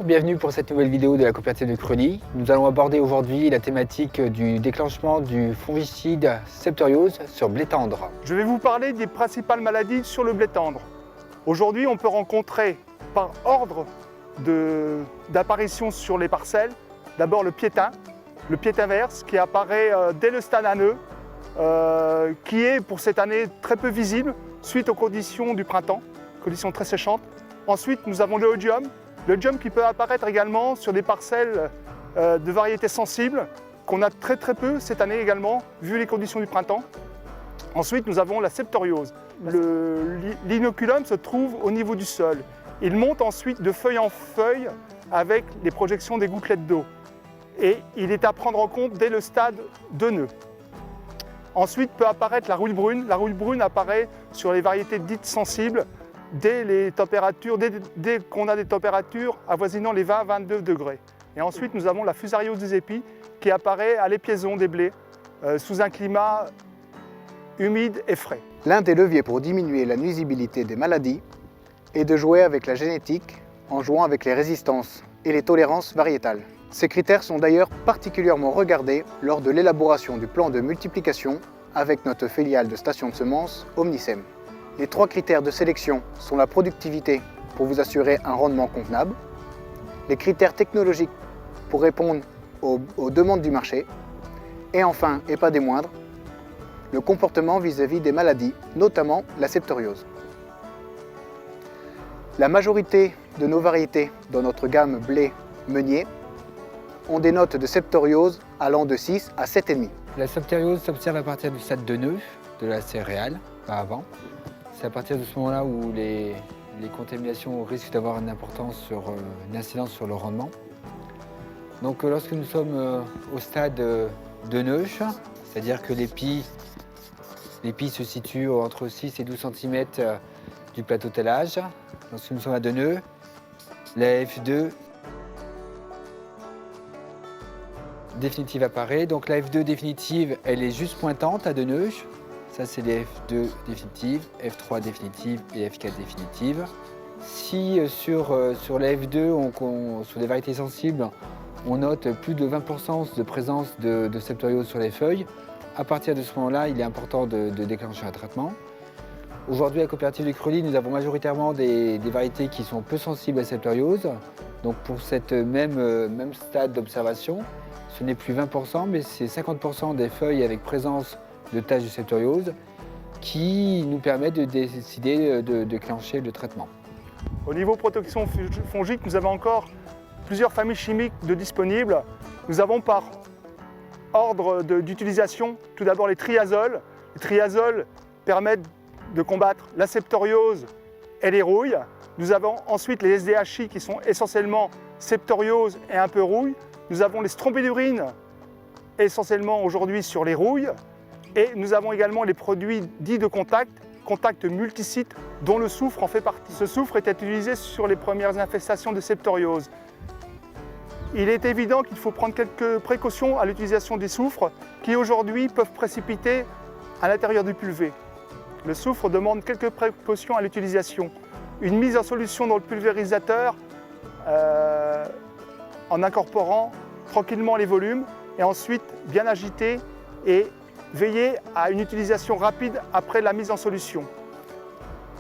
Bonjour, bienvenue pour cette nouvelle vidéo de la coopérative de Cruely. Nous allons aborder aujourd'hui la thématique du déclenchement du fongicide septoriose sur blé tendre. Je vais vous parler des principales maladies sur le blé tendre. Aujourd'hui, on peut rencontrer par ordre d'apparition sur les parcelles, d'abord le piétin vert qui apparaît dès le stade anneux, qui est pour cette année très peu visible suite aux conditions du printemps, conditions très séchantes. Ensuite, nous avons le odium qui peut apparaître également sur des parcelles de variétés sensibles, qu'on a très peu cette année également, vu les conditions du printemps. Ensuite, nous avons la septoriose. L'inoculum se trouve au niveau du sol. Il monte ensuite de feuille en feuille avec les projections des gouttelettes d'eau. Et il est à prendre en compte dès le stade de nœud. Ensuite peut apparaître la rouille brune. La rouille brune apparaît sur les variétés dites sensibles dès qu'on a des températures avoisinant les 20-22 degrés. Et ensuite, nous avons la fusariose des épis qui apparaît à l'épiaison des blés sous un climat humide et frais. L'un des leviers pour diminuer la nuisibilité des maladies est de jouer avec la génétique en jouant avec les résistances et les tolérances variétales. Ces critères sont d'ailleurs particulièrement regardés lors de l'élaboration du plan de multiplication avec notre filiale de station de semences Omnisem. Les trois critères de sélection sont la productivité pour vous assurer un rendement convenable, les critères technologiques pour répondre aux demandes du marché, et enfin, et pas des moindres, le comportement vis-à-vis des maladies, notamment la septoriose. La majorité de nos variétés dans notre gamme blé meunier ont des notes de septoriose allant de 6 à 7,5. La septoriose s'observe à partir du stade de nœud de la céréale, pas avant. C'est à partir de ce moment-là où les contaminations risquent d'avoir une incidence sur le rendement. Donc lorsque nous sommes au stade de nœud, c'est-à-dire que l'épi se situe entre 6 et 12 cm du plateau tallage. Lorsque nous sommes à 2 nœuds, la F2 définitive apparaît. Donc la F2 définitive, elle est juste pointante à 2 nœuds. Ça, c'est les F2 définitives, F3 définitive et F4 définitive. Si sur la F2, sur des variétés sensibles, on note plus de 20% de présence de septoriose sur les feuilles, à partir de ce moment-là, il est important de déclencher un traitement. Aujourd'hui, à la coopérative de Cruely, nous avons majoritairement des variétés qui sont peu sensibles à la septoriose. Donc pour cette même stade d'observation, ce n'est plus 20%, mais c'est 50% des feuilles avec présence de taches de septoriose qui nous permettent de décider de déclencher le traitement. Au niveau protection fongique, nous avons encore plusieurs familles chimiques de disponibles. Nous avons par ordre d'utilisation tout d'abord les triazoles. Les triazoles permettent de combattre la septoriose et les rouilles. Nous avons ensuite les SDHI qui sont essentiellement septoriose et un peu rouille. Nous avons les strombinurines essentiellement aujourd'hui sur les rouilles. Et nous avons également les produits dits de contact multisites, dont le soufre en fait partie. Ce soufre est utilisé sur les premières infestations de septoriose. Il est évident qu'il faut prendre quelques précautions à l'utilisation des soufres qui aujourd'hui peuvent précipiter à l'intérieur du pulvé. Le soufre demande quelques précautions à l'utilisation. Une mise en solution dans le pulvérisateur en incorporant tranquillement les volumes et ensuite bien agiter et veiller à une utilisation rapide après la mise en solution.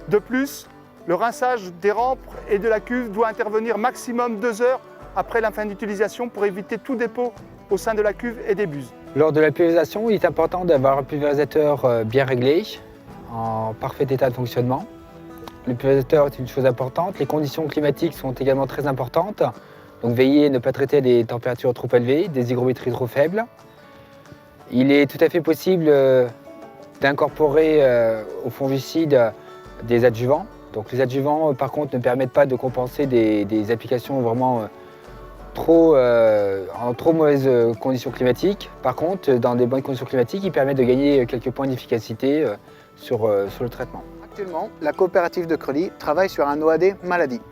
De plus, le rinçage des rampes et de la cuve doit intervenir maximum 2 heures après la fin d'utilisation pour éviter tout dépôt au sein de la cuve et des buses. Lors de la pulvérisation, il est important d'avoir un pulvérisateur bien réglé, en parfait état de fonctionnement. Le pulvérisateur est une chose importante. Les conditions climatiques sont également très importantes. Donc veillez à ne pas traiter à des températures trop élevées, des hygrométries trop faibles. Il est tout à fait possible d'incorporer au fongicide des adjuvants. Donc les adjuvants, par contre, ne permettent pas de compenser des applications vraiment en trop mauvaises conditions climatiques. Par contre, dans des bonnes conditions climatiques, ils permettent de gagner quelques points d'efficacité sur le traitement. Actuellement, la coopérative de Cruely travaille sur un OAD maladie.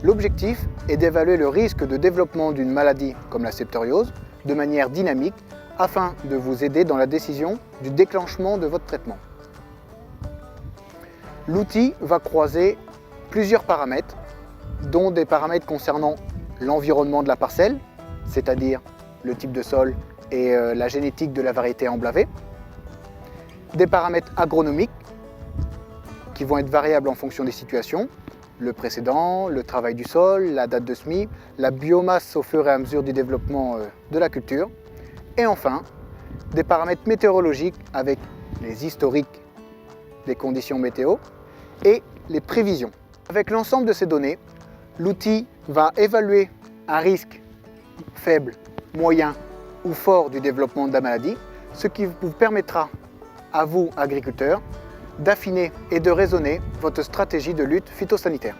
L'objectif est d'évaluer le risque de développement d'une maladie comme la septoriose de manière dynamique afin de vous aider dans la décision du déclenchement de votre traitement. L'outil va croiser plusieurs paramètres, dont des paramètres concernant l'environnement de la parcelle, c'est-à-dire le type de sol et la génétique de la variété emblavée. Des paramètres agronomiques qui vont être variables en fonction des situations, le précédent, le travail du sol, la date de semis, la biomasse au fur et à mesure du développement de la culture. Et enfin, des paramètres météorologiques avec les historiques des conditions météo et les prévisions. Avec l'ensemble de ces données, l'outil va évaluer un risque faible, moyen ou fort du développement de la maladie, ce qui vous permettra à vous, agriculteurs, d'affiner et de raisonner votre stratégie de lutte phytosanitaire.